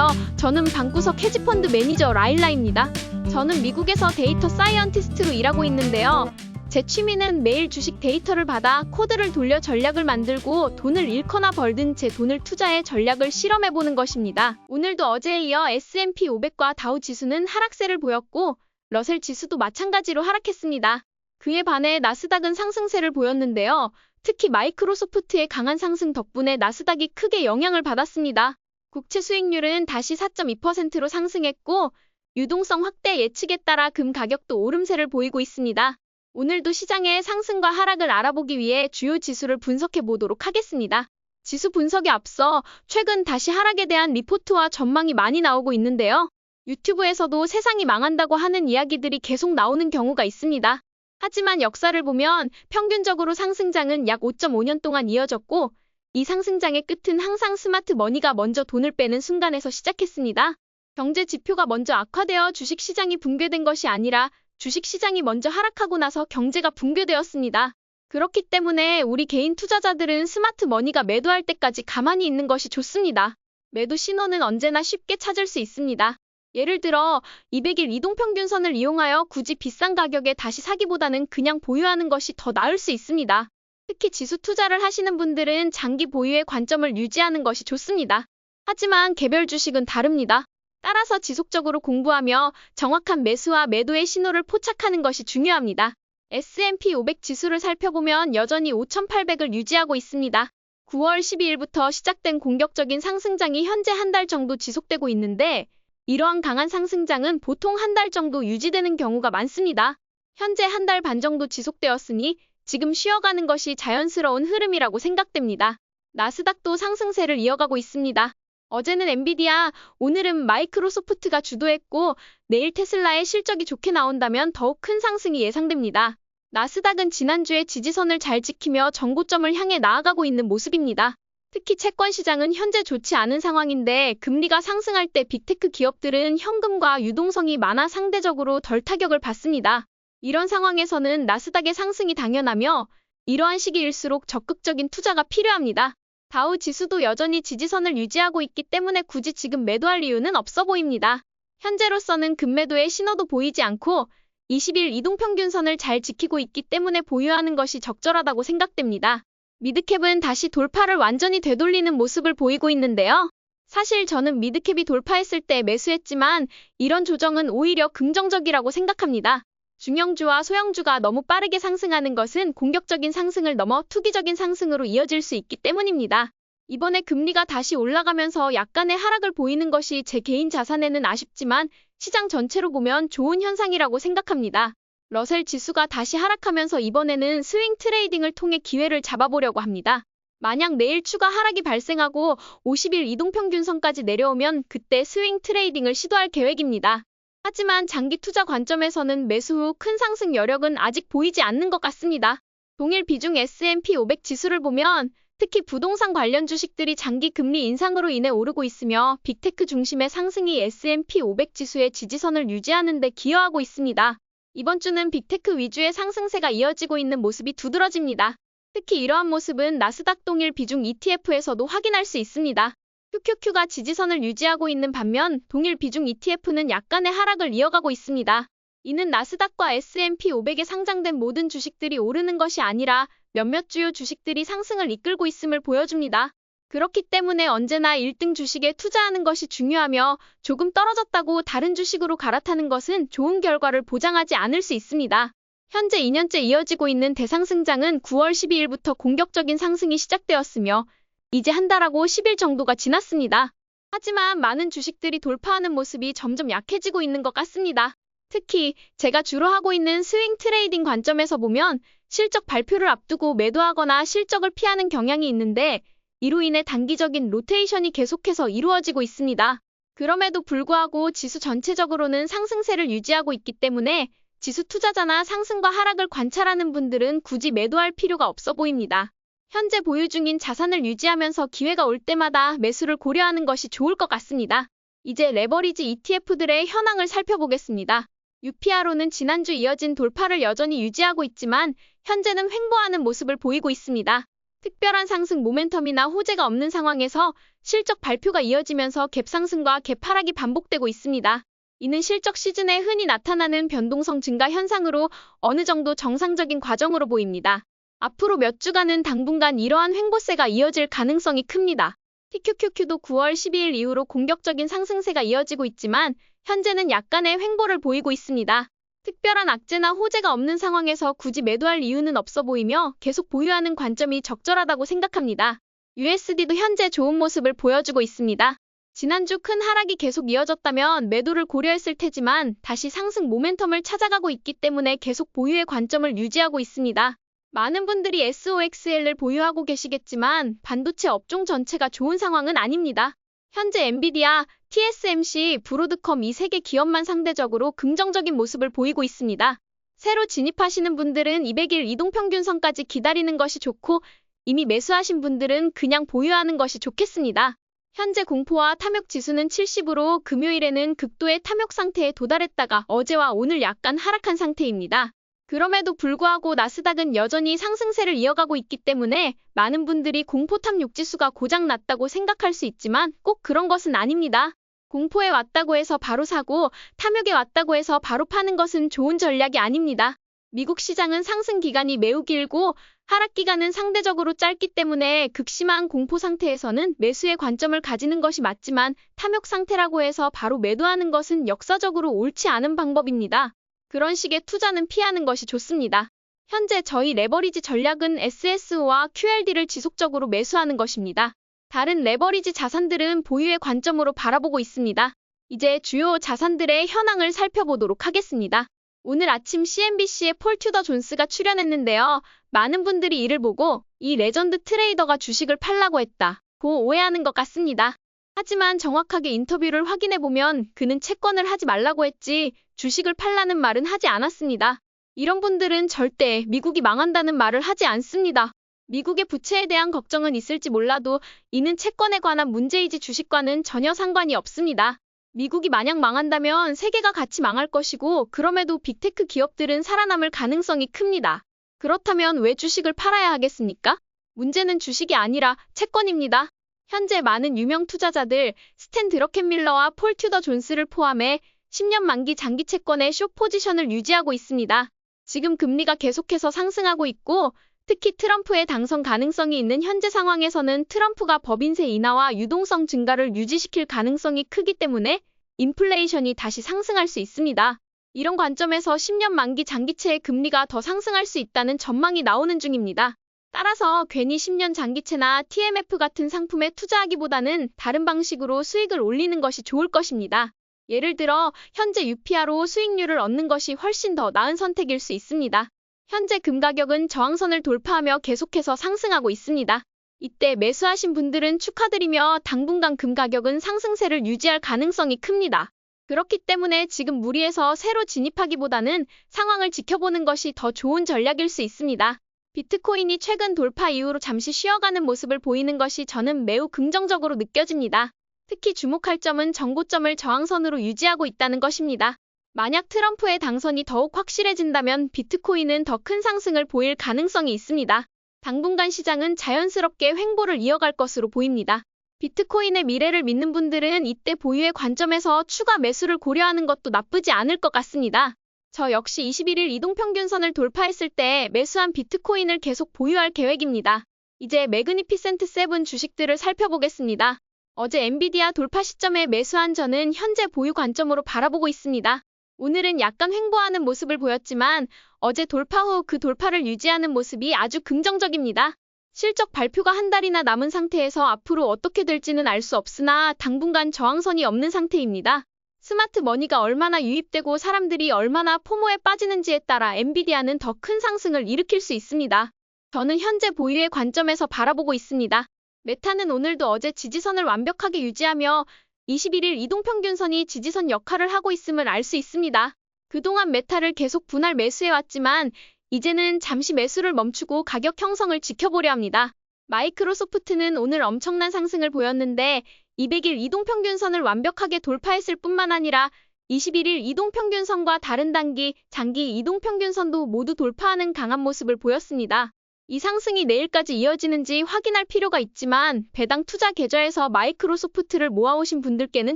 안녕하세요. 저는 방구석 헤지펀드 매니저 라일라입니다. 저는 미국에서 데이터 사이언티스트로 일하고 있는데요. 제 취미는 매일 주식 데이터를 받아 코드를 돌려 전략을 만들고 돈을 잃거나 벌든 제 돈을 투자해 전략을 실험해보는 것입니다. 오늘도 어제에 이어 S&P 500과 다우 지수는 하락세를 보였고 러셀 지수도 마찬가지로 하락했습니다. 그에 반해 나스닥은 상승세를 보였는데요. 특히 마이크로소프트의 강한 상승 덕분에 나스닥이 크게 영향을 받았습니다. 국채 수익률은 다시 4.2%로 상승했고 유동성 확대 예측에 따라 금 가격도 오름세를 보이고 있습니다. 오늘도 시장의 상승과 하락을 알아보기 위해 주요 지수를 분석해 보도록 하겠습니다. 지수 분석에 앞서 최근 다시 하락에 대한 리포트와 전망이 많이 나오고 있는데요. 유튜브에서도 세상이 망한다고 하는 이야기들이 계속 나오는 경우가 있습니다. 하지만 역사를 보면 평균적으로 상승장은 약 5.5년 동안 이어졌고 이 상승장의 끝은 항상 스마트 머니가 먼저 돈을 빼는 순간에서 시작했습니다. 경제 지표가 먼저 악화되어 주식시장이 붕괴된 것이 아니라 주식시장이 먼저 하락하고 나서 경제가 붕괴되었습니다. 그렇기 때문에 우리 개인 투자자들은 스마트 머니가 매도할 때까지 가만히 있는 것이 좋습니다. 매도 신호는 언제나 쉽게 찾을 수 있습니다. 예를 들어 200일 이동평균선을 이용하여 굳이 비싼 가격에 다시 사기보다는 그냥 보유하는 것이 더 나을 수 있습니다. 특히 지수 투자를 하시는 분들은 장기 보유의 관점을 유지하는 것이 좋습니다. 하지만 개별 주식은 다릅니다. 따라서 지속적으로 공부하며 정확한 매수와 매도의 신호를 포착하는 것이 중요합니다. S&P 500 지수를 살펴보면 여전히 5,800을 유지하고 있습니다. 9월 12일부터 시작된 공격적인 상승장이 현재 한 달 정도 지속되고 있는데 이러한 강한 상승장은 보통 한 달 정도 유지되는 경우가 많습니다. 현재 한 달 반 정도 지속되었으니 지금 쉬어가는 것이 자연스러운 흐름이라고 생각됩니다. 나스닥도 상승세를 이어가고 있습니다. 어제는 엔비디아, 오늘은 마이크로소프트가 주도했고 내일 테슬라의 실적이 좋게 나온다면 더욱 큰 상승이 예상됩니다. 나스닥은 지난주에 지지선을 잘 지키며 정고점을 향해 나아가고 있는 모습입니다. 특히 채권 시장은 현재 좋지 않은 상황인데 금리가 상승할 때 빅테크 기업들은 현금과 유동성이 많아 상대적으로 덜 타격을 받습니다. 이런 상황에서는 나스닥의 상승이 당연하며 이러한 시기일수록 적극적인 투자가 필요합니다. 다우 지수도 여전히 지지선을 유지하고 있기 때문에 굳이 지금 매도할 이유는 없어 보입니다. 현재로서는 급매도의 신호도 보이지 않고 20일 이동평균선을 잘 지키고 있기 때문에 보유하는 것이 적절하다고 생각됩니다. 미드캡은 다시 돌파를 완전히 되돌리는 모습을 보이고 있는데요. 사실 저는 미드캡이 돌파했을 때 매수했지만 이런 조정은 오히려 긍정적이라고 생각합니다. 중형주와 소형주가 너무 빠르게 상승하는 것은 공격적인 상승을 넘어 투기적인 상승으로 이어질 수 있기 때문입니다. 이번에 금리가 다시 올라가면서 약간의 하락을 보이는 것이 제 개인 자산에는 아쉽지만 시장 전체로 보면 좋은 현상이라고 생각합니다. 러셀 지수가 다시 하락하면서 이번에는 스윙 트레이딩을 통해 기회를 잡아보려고 합니다. 만약 내일 추가 하락이 발생하고 50일 이동평균선까지 내려오면 그때 스윙 트레이딩을 시도할 계획입니다. 하지만 장기 투자 관점에서는 매수 후 큰 상승 여력은 아직 보이지 않는 것 같습니다. 동일 비중 S&P 500 지수를 보면 특히 부동산 관련 주식들이 장기 금리 인상으로 인해 오르고 있으며 빅테크 중심의 상승이 S&P 500 지수의 지지선을 유지하는 데 기여하고 있습니다. 이번 주는 빅테크 위주의 상승세가 이어지고 있는 모습이 두드러집니다. 특히 이러한 모습은 나스닥 동일 비중 ETF에서도 확인할 수 있습니다. QQQ가 지지선을 유지하고 있는 반면 동일 비중 ETF는 약간의 하락을 이어가고 있습니다. 이는 나스닥과 S&P 500에 상장된 모든 주식들이 오르는 것이 아니라 몇몇 주요 주식들이 상승을 이끌고 있음을 보여줍니다. 그렇기 때문에 언제나 1등 주식에 투자하는 것이 중요하며 조금 떨어졌다고 다른 주식으로 갈아타는 것은 좋은 결과를 보장하지 않을 수 있습니다. 현재 2년째 이어지고 있는 대상승장은 9월 12일부터 공격적인 상승이 시작되었으며 이제 한 달하고 10일 정도가 지났습니다. 하지만 많은 주식들이 돌파하는 모습이 점점 약해지고 있는 것 같습니다. 특히 제가 주로 하고 있는 스윙 트레이딩 관점에서 보면 실적 발표를 앞두고 매도하거나 실적을 피하는 경향이 있는데 이로 인해 단기적인 로테이션이 계속해서 이루어지고 있습니다. 그럼에도 불구하고 지수 전체적으로는 상승세를 유지하고 있기 때문에 지수 투자자나 상승과 하락을 관찰하는 분들은 굳이 매도할 필요가 없어 보입니다. 현재 보유 중인 자산을 유지하면서 기회가 올 때마다 매수를 고려하는 것이 좋을 것 같습니다. 이제 레버리지 ETF들의 현황을 살펴보겠습니다. UPRO는 지난주 이어진 돌파를 여전히 유지하고 있지만 현재는 횡보하는 모습을 보이고 있습니다. 특별한 상승 모멘텀이나 호재가 없는 상황에서 실적 발표가 이어지면서 갭 상승과 갭 하락이 반복되고 있습니다. 이는 실적 시즌에 흔히 나타나는 변동성 증가 현상으로 어느 정도 정상적인 과정으로 보입니다. 앞으로 몇 주간은 당분간 이러한 횡보세가 이어질 가능성이 큽니다. TQQQ도 9월 12일 이후로 공격적인 상승세가 이어지고 있지만 현재는 약간의 횡보를 보이고 있습니다. 특별한 악재나 호재가 없는 상황에서 굳이 매도할 이유는 없어 보이며 계속 보유하는 관점이 적절하다고 생각합니다. USD도 현재 좋은 모습을 보여주고 있습니다. 지난주 큰 하락이 계속 이어졌다면 매도를 고려했을 테지만 다시 상승 모멘텀을 찾아가고 있기 때문에 계속 보유의 관점을 유지하고 있습니다. 많은 분들이 SOXL을 보유하고 계시겠지만 반도체 업종 전체가 좋은 상황은 아닙니다. 현재 엔비디아, TSMC, 브로드컴 이 3개 기업만 상대적으로 긍정적인 모습을 보이고 있습니다. 새로 진입하시는 분들은 200일 이동평균선까지 기다리는 것이 좋고 이미 매수하신 분들은 그냥 보유하는 것이 좋겠습니다. 현재 공포와 탐욕 지수는 70으로 금요일에는 극도의 탐욕 상태에 도달했다가 어제와 오늘 약간 하락한 상태입니다. 그럼에도 불구하고 나스닥은 여전히 상승세를 이어가고 있기 때문에 많은 분들이 공포 탐욕 지수가 고장났다고 생각할 수 있지만 꼭 그런 것은 아닙니다. 공포에 왔다고 해서 바로 사고 탐욕에 왔다고 해서 바로 파는 것은 좋은 전략이 아닙니다. 미국 시장은 상승 기간이 매우 길고 하락 기간은 상대적으로 짧기 때문에 극심한 공포 상태에서는 매수의 관점을 가지는 것이 맞지만 탐욕 상태라고 해서 바로 매도하는 것은 역사적으로 옳지 않은 방법입니다. 그런 식의 투자는 피하는 것이 좋습니다. 현재 저희 레버리지 전략은 SSO와 QLD를 지속적으로 매수하는 것입니다. 다른 레버리지 자산들은 보유의 관점으로 바라보고 있습니다. 이제 주요 자산들의 현황을 살펴보도록 하겠습니다. 오늘 아침 CNBC에 폴 튜더 존스가 출연했는데요. 많은 분들이 이를 보고 이 레전드 트레이더가 주식을 팔라고 했다고 오해하는 것 같습니다. 하지만 정확하게 인터뷰를 확인해보면 그는 채권을 하지 말라고 했지 주식을 팔라는 말은 하지 않았습니다. 이런 분들은 절대 미국이 망한다는 말을 하지 않습니다. 미국의 부채에 대한 걱정은 있을지 몰라도 이는 채권에 관한 문제이지 주식과는 전혀 상관이 없습니다. 미국이 만약 망한다면 세계가 같이 망할 것이고 그럼에도 빅테크 기업들은 살아남을 가능성이 큽니다. 그렇다면 왜 주식을 팔아야 하겠습니까? 문제는 주식이 아니라 채권입니다. 현재 많은 유명 투자자들 스탠 드러켄밀러와 폴 튜더 존스를 포함해 10년 만기 장기 채권의 숏 포지션을 유지하고 있습니다. 지금 금리가 계속해서 상승하고 있고 특히 트럼프의 당선 가능성이 있는 현재 상황에서는 트럼프가 법인세 인하와 유동성 증가를 유지시킬 가능성이 크기 때문에 인플레이션이 다시 상승할 수 있습니다. 이런 관점에서 10년 만기 장기채의 금리가 더 상승할 수 있다는 전망이 나오는 중입니다. 따라서 괜히 10년 장기채나 TMF 같은 상품에 투자하기보다는 다른 방식으로 수익을 올리는 것이 좋을 것입니다. 예를 들어 현재 UPR로 수익률을 얻는 것이 훨씬 더 나은 선택일 수 있습니다. 현재 금 가격은 저항선을 돌파하며 계속해서 상승하고 있습니다. 이때 매수하신 분들은 축하드리며 당분간 금 가격은 상승세를 유지할 가능성이 큽니다. 그렇기 때문에 지금 무리해서 새로 진입하기보다는 상황을 지켜보는 것이 더 좋은 전략일 수 있습니다. 비트코인이 최근 돌파 이후로 잠시 쉬어가는 모습을 보이는 것이 저는 매우 긍정적으로 느껴집니다. 특히 주목할 점은 정고점을 저항선으로 유지하고 있다는 것입니다. 만약 트럼프의 당선이 더욱 확실해진다면 비트코인은 더 큰 상승을 보일 가능성이 있습니다. 당분간 시장은 자연스럽게 횡보를 이어갈 것으로 보입니다. 비트코인의 미래를 믿는 분들은 이때 보유의 관점에서 추가 매수를 고려하는 것도 나쁘지 않을 것 같습니다. 저 역시 21일 이동평균선을 돌파했을 때 매수한 비트코인을 계속 보유할 계획입니다. 이제 매그니피센트 7 주식들을 살펴보겠습니다. 어제 엔비디아 돌파 시점에 매수한 저는 현재 보유 관점으로 바라보고 있습니다. 오늘은 약간 횡보하는 모습을 보였지만 어제 돌파 후 그 돌파를 유지하는 모습이 아주 긍정적입니다. 실적 발표가 한 달이나 남은 상태에서 앞으로 어떻게 될지는 알 수 없으나 당분간 저항선이 없는 상태입니다. 스마트 머니가 얼마나 유입되고 사람들이 얼마나 포모에 빠지는지에 따라 엔비디아는 더 큰 상승을 일으킬 수 있습니다. 저는 현재 보유의 관점에서 바라보고 있습니다. 메타는 오늘도 어제 지지선을 완벽하게 유지하며 21일 이동평균선이 지지선 역할을 하고 있음을 알 수 있습니다. 그동안 메타를 계속 분할 매수해왔지만 이제는 잠시 매수를 멈추고 가격 형성을 지켜보려 합니다. 마이크로소프트는 오늘 엄청난 상승을 보였는데 200일 이동평균선을 완벽하게 돌파했을 뿐만 아니라 21일 이동평균선과 다른 단기, 장기 이동평균선도 모두 돌파하는 강한 모습을 보였습니다. 이 상승이 내일까지 이어지는지 확인할 필요가 있지만 배당 투자 계좌에서 마이크로소프트를 모아오신 분들께는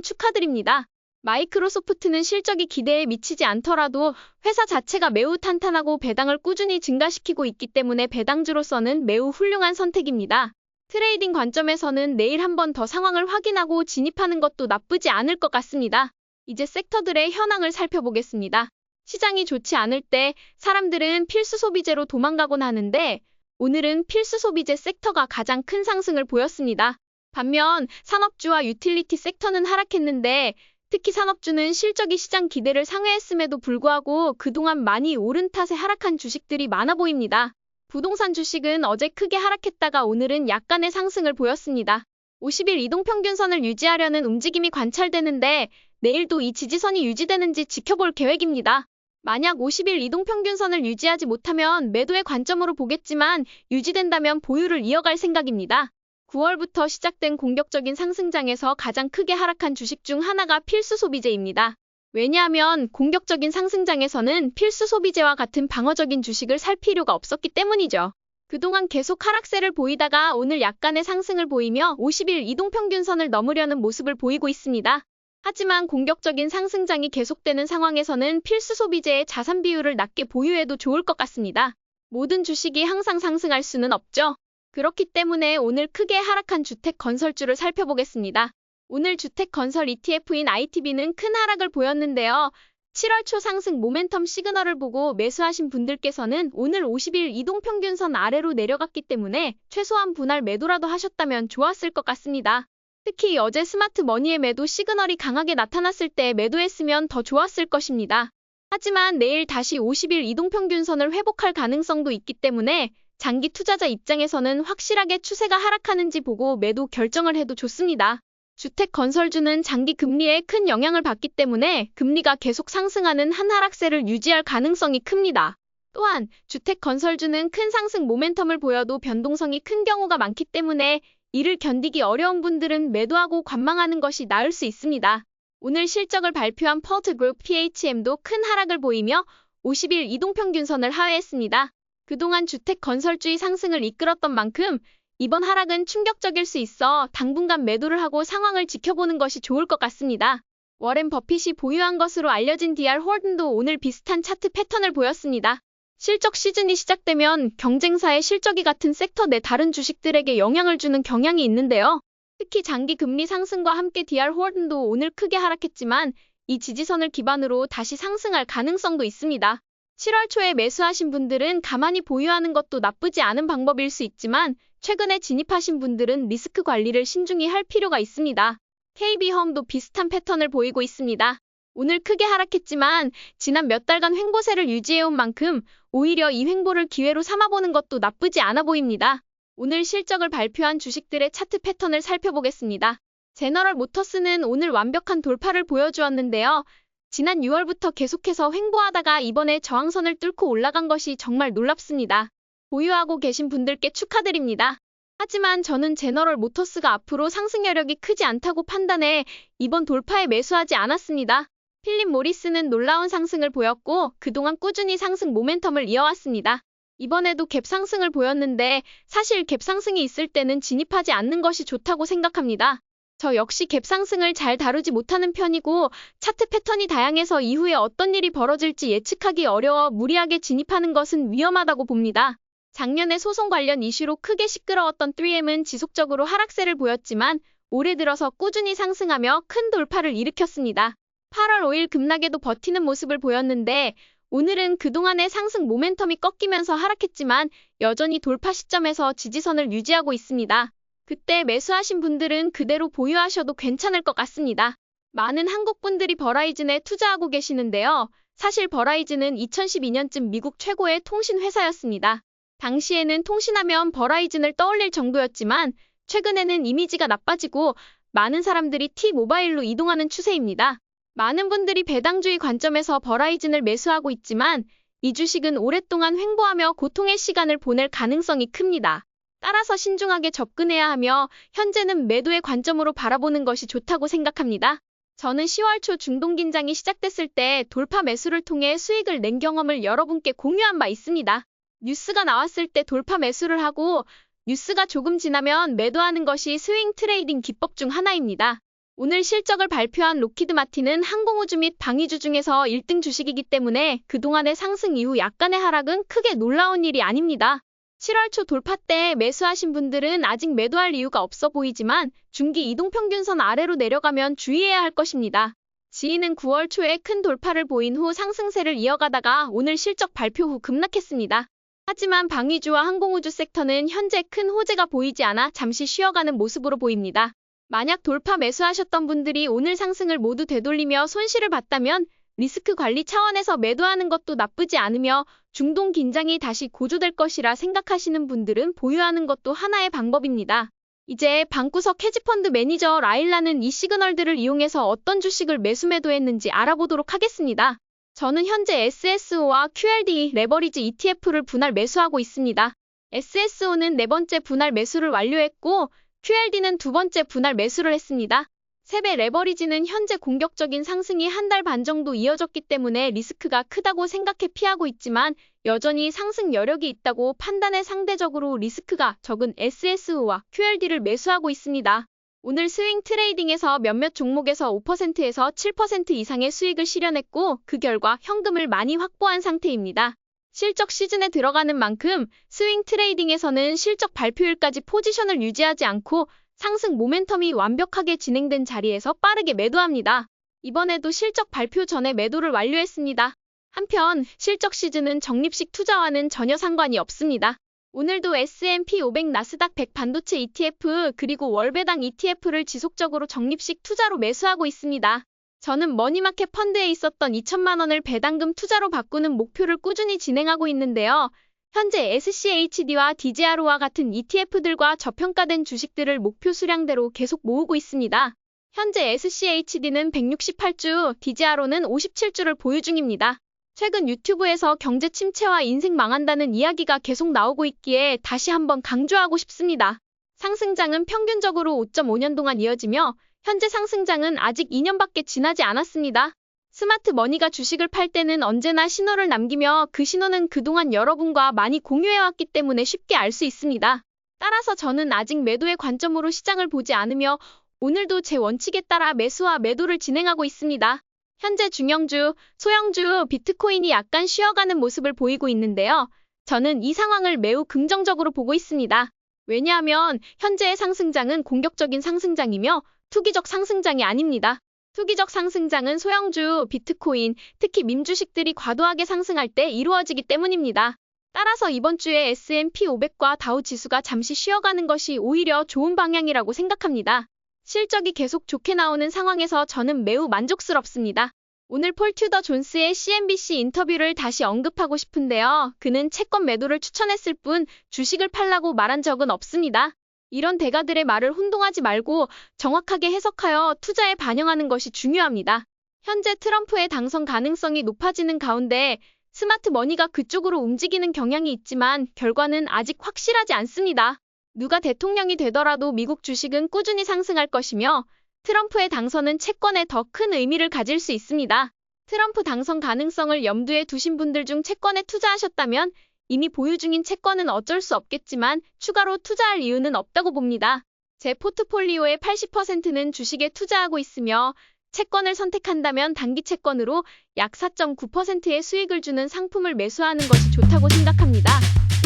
축하드립니다. 마이크로소프트는 실적이 기대에 미치지 않더라도 회사 자체가 매우 탄탄하고 배당을 꾸준히 증가시키고 있기 때문에 배당주로서는 매우 훌륭한 선택입니다. 트레이딩 관점에서는 내일 한 번 더 상황을 확인하고 진입하는 것도 나쁘지 않을 것 같습니다. 이제 섹터들의 현황을 살펴보겠습니다. 시장이 좋지 않을 때 사람들은 필수 소비재로 도망가곤 하는데 오늘은 필수 소비재 섹터가 가장 큰 상승을 보였습니다. 반면 산업주와 유틸리티 섹터는 하락했는데 특히 산업주는 실적이 시장 기대를 상회했음에도 불구하고 그동안 많이 오른 탓에 하락한 주식들이 많아 보입니다. 부동산 주식은 어제 크게 하락했다가 오늘은 약간의 상승을 보였습니다. 50일 이동평균선을 유지하려는 움직임이 관찰되는데 내일도 이 지지선이 유지되는지 지켜볼 계획입니다. 만약 50일 이동평균선을 유지하지 못하면 매도의 관점으로 보겠지만 유지된다면 보유를 이어갈 생각입니다. 9월부터 시작된 공격적인 상승장에서 가장 크게 하락한 주식 중 하나가 필수 소비재입니다. 왜냐하면 공격적인 상승장에서는 필수 소비재와 같은 방어적인 주식을 살 필요가 없었기 때문이죠. 그동안 계속 하락세를 보이다가 오늘 약간의 상승을 보이며 50일 이동평균선을 넘으려는 모습을 보이고 있습니다. 하지만 공격적인 상승장이 계속되는 상황에서는 필수 소비재의 자산 비율을 낮게 보유해도 좋을 것 같습니다. 모든 주식이 항상 상승할 수는 없죠. 그렇기 때문에 오늘 크게 하락한 주택 건설주를 살펴보겠습니다. 오늘 주택 건설 ETF인 ITB는 큰 하락을 보였는데요. 7월 초 상승 모멘텀 시그널을 보고 매수하신 분들께서는 오늘 50일 이동평균선 아래로 내려갔기 때문에 최소한 분할 매도라도 하셨다면 좋았을 것 같습니다. 특히 어제 스마트 머니의 매도 시그널이 강하게 나타났을 때 매도했으면 더 좋았을 것입니다. 하지만 내일 다시 50일 이동평균선을 회복할 가능성도 있기 때문에 장기 투자자 입장에서는 확실하게 추세가 하락하는지 보고 매도 결정을 해도 좋습니다. 주택 건설주는 장기 금리에 큰 영향을 받기 때문에 금리가 계속 상승하는 한 하락세를 유지할 가능성이 큽니다. 또한 주택 건설주는 큰 상승 모멘텀을 보여도 변동성이 큰 경우가 많기 때문에 이를 견디기 어려운 분들은 매도하고 관망하는 것이 나을 수 있습니다. 오늘 실적을 발표한 퍼트그룹 PHM도 큰 하락을 보이며 50일 이동평균선을 하회했습니다. 그동안 주택 건설주의 상승을 이끌었던 만큼 이번 하락은 충격적일 수 있어 당분간 매도를 하고 상황을 지켜보는 것이 좋을 것 같습니다. 워렌 버핏이 보유한 것으로 알려진 DR 홀든도 오늘 비슷한 차트 패턴을 보였습니다. 실적 시즌이 시작되면 경쟁사의 실적이 같은 섹터 내 다른 주식들에게 영향을 주는 경향이 있는데요. 특히 장기 금리 상승과 함께 DR 홀든도 오늘 크게 하락했지만 이 지지선을 기반으로 다시 상승할 가능성도 있습니다. 7월 초에 매수하신 분들은 가만히 보유하는 것도 나쁘지 않은 방법일 수 있지만 최근에 진입하신 분들은 리스크 관리를 신중히 할 필요가 있습니다. KB홈도 비슷한 패턴을 보이고 있습니다. 오늘 크게 하락했지만 지난 몇 달간 횡보세를 유지해온 만큼 오히려 이 횡보를 기회로 삼아보는 것도 나쁘지 않아 보입니다. 오늘 실적을 발표한 주식들의 차트 패턴을 살펴보겠습니다. 제너럴 모터스는 오늘 완벽한 돌파를 보여주었는데요. 지난 6월부터 계속해서 횡보하다가 이번에 저항선을 뚫고 올라간 것이 정말 놀랍습니다. 보유하고 계신 분들께 축하드립니다. 하지만 저는 제너럴 모터스가 앞으로 상승 여력이 크지 않다고 판단해 이번 돌파에 매수하지 않았습니다. 필립 모리스는 놀라운 상승을 보였고 그동안 꾸준히 상승 모멘텀을 이어왔습니다. 이번에도 갭 상승을 보였는데 사실 갭 상승이 있을 때는 진입하지 않는 것이 좋다고 생각합니다. 저 역시 갭 상승을 잘 다루지 못하는 편이고 차트 패턴이 다양해서 이후에 어떤 일이 벌어질지 예측하기 어려워 무리하게 진입하는 것은 위험하다고 봅니다. 작년에 소송 관련 이슈로 크게 시끄러웠던 3M은 지속적으로 하락세를 보였지만 올해 들어서 꾸준히 상승하며 큰 돌파를 일으켰습니다. 8월 5일 급락에도 버티는 모습을 보였는데 오늘은 그동안의 상승 모멘텀이 꺾이면서 하락했지만 여전히 돌파 시점에서 지지선을 유지하고 있습니다. 그때 매수하신 분들은 그대로 보유하셔도 괜찮을 것 같습니다. 많은 한국 분들이 버라이즌에 투자하고 계시는데요. 사실 버라이즌은 2012년쯤 미국 최고의 통신 회사였습니다. 당시에는 통신하면 버라이즌을 떠올릴 정도였지만 최근에는 이미지가 나빠지고 많은 사람들이 T-모바일로 이동하는 추세입니다. 많은 분들이 배당주의 관점에서 버라이즌을 매수하고 있지만 이 주식은 오랫동안 횡보하며 고통의 시간을 보낼 가능성이 큽니다. 따라서 신중하게 접근해야 하며 현재는 매도의 관점으로 바라보는 것이 좋다고 생각합니다. 저는 10월 초 중동 긴장이 시작됐을 때 돌파 매수를 통해 수익을 낸 경험을 여러분께 공유한 바 있습니다. 뉴스가 나왔을 때 돌파 매수를 하고 뉴스가 조금 지나면 매도하는 것이 스윙 트레이딩 기법 중 하나입니다. 오늘 실적을 발표한 록히드 마틴은 항공우주 및 방위주 중에서 1등 주식이기 때문에 그동안의 상승 이후 약간의 하락은 크게 놀라운 일이 아닙니다. 7월 초 돌파 때 매수하신 분들은 아직 매도할 이유가 없어 보이지만 중기 이동평균선 아래로 내려가면 주의해야 할 것입니다. 지인은 9월 초에 큰 돌파를 보인 후 상승세를 이어가다가 오늘 실적 발표 후 급락했습니다. 하지만 방위주와 항공우주 섹터는 현재 큰 호재가 보이지 않아 잠시 쉬어가는 모습으로 보입니다. 만약 돌파 매수하셨던 분들이 오늘 상승을 모두 되돌리며 손실을 봤다면 리스크 관리 차원에서 매도하는 것도 나쁘지 않으며 중동 긴장이 다시 고조될 것이라 생각하시는 분들은 보유하는 것도 하나의 방법입니다. 이제 방구석 헤지펀드 매니저 라일라는 이 시그널들을 이용해서 어떤 주식을 매수 매도했는지 알아보도록 하겠습니다. 저는 현재 SSO와 QLD 레버리지 ETF를 분할 매수하고 있습니다. SSO는 네 번째 분할 매수를 완료했고 QLD는 두 번째 분할 매수를 했습니다. 3배 레버리지는 현재 공격적인 상승이 한 달 반 정도 이어졌기 때문에 리스크가 크다고 생각해 피하고 있지만 여전히 상승 여력이 있다고 판단해 상대적으로 리스크가 적은 SSO와 QLD를 매수하고 있습니다. 오늘 스윙 트레이딩에서 몇몇 종목에서 5%에서 7% 이상의 수익을 실현했고 그 결과 현금을 많이 확보한 상태입니다. 실적 시즌에 들어가는 만큼 스윙 트레이딩에서는 실적 발표일까지 포지션을 유지하지 않고 상승 모멘텀이 완벽하게 진행된 자리에서 빠르게 매도합니다. 이번에도 실적 발표 전에 매도를 완료했습니다. 한편 실적 시즌은 적립식 투자와는 전혀 상관이 없습니다. 오늘도 S&P 500 나스닥 100 반도체 ETF 그리고 월배당 ETF를 지속적으로 적립식 투자로 매수하고 있습니다. 저는 머니마켓 펀드에 있었던 2천만 원을 배당금 투자로 바꾸는 목표를 꾸준히 진행하고 있는데요. 현재 SCHD와 DJR와 같은 ETF들과 저평가된 주식들을 목표 수량대로 계속 모으고 있습니다. 현재 SCHD는 168주, DJRO는 57주를 보유 중입니다. 최근 유튜브에서 경제 침체와 인생 망한다는 이야기가 계속 나오고 있기에 다시 한번 강조하고 싶습니다. 상승장은 평균적으로 5.5년 동안 이어지며 현재 상승장은 아직 2년밖에 지나지 않았습니다. 스마트 머니가 주식을 팔 때는 언제나 신호를 남기며 그 신호는 그동안 여러분과 많이 공유해왔기 때문에 쉽게 알 수 있습니다. 따라서 저는 아직 매도의 관점으로 시장을 보지 않으며 오늘도 제 원칙에 따라 매수와 매도를 진행하고 있습니다. 현재 중형주, 소형주, 비트코인이 약간 쉬어가는 모습을 보이고 있는데요. 저는 이 상황을 매우 긍정적으로 보고 있습니다. 왜냐하면 현재의 상승장은 공격적인 상승장이며 투기적 상승장이 아닙니다. 투기적 상승장은 소형주, 비트코인, 특히 밈주식들이 과도하게 상승할 때 이루어지기 때문입니다. 따라서 이번 주에 S&P 500과 다우 지수가 잠시 쉬어가는 것이 오히려 좋은 방향이라고 생각합니다. 실적이 계속 좋게 나오는 상황에서 저는 매우 만족스럽습니다. 오늘 폴 튜더 존스의 CNBC 인터뷰를 다시 언급하고 싶은데요. 그는 채권 매도를 추천했을 뿐 주식을 팔라고 말한 적은 없습니다. 이런 대가들의 말을 혼동하지 말고 정확하게 해석하여 투자에 반영하는 것이 중요합니다. 현재 트럼프의 당선 가능성이 높아지는 가운데 스마트 머니가 그쪽으로 움직이는 경향이 있지만 결과는 아직 확실하지 않습니다. 누가 대통령이 되더라도 미국 주식은 꾸준히 상승할 것이며 트럼프의 당선은 채권에 더 큰 의미를 가질 수 있습니다. 트럼프 당선 가능성을 염두에 두신 분들 중 채권에 투자하셨다면 이미 보유 중인 채권은 어쩔 수 없겠지만 추가로 투자할 이유는 없다고 봅니다. 제 포트폴리오의 80%는 주식에 투자하고 있으며 채권을 선택한다면 단기 채권으로 약 4.9%의 수익을 주는 상품을 매수하는 것이 좋다고 생각합니다.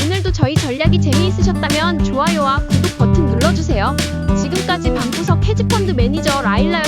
오늘도 저희 전략이 재미있으셨다면 좋아요와 구독 버튼 눌러주세요. 지금까지 방구석 헤지펀드 매니저 라일라였습니다.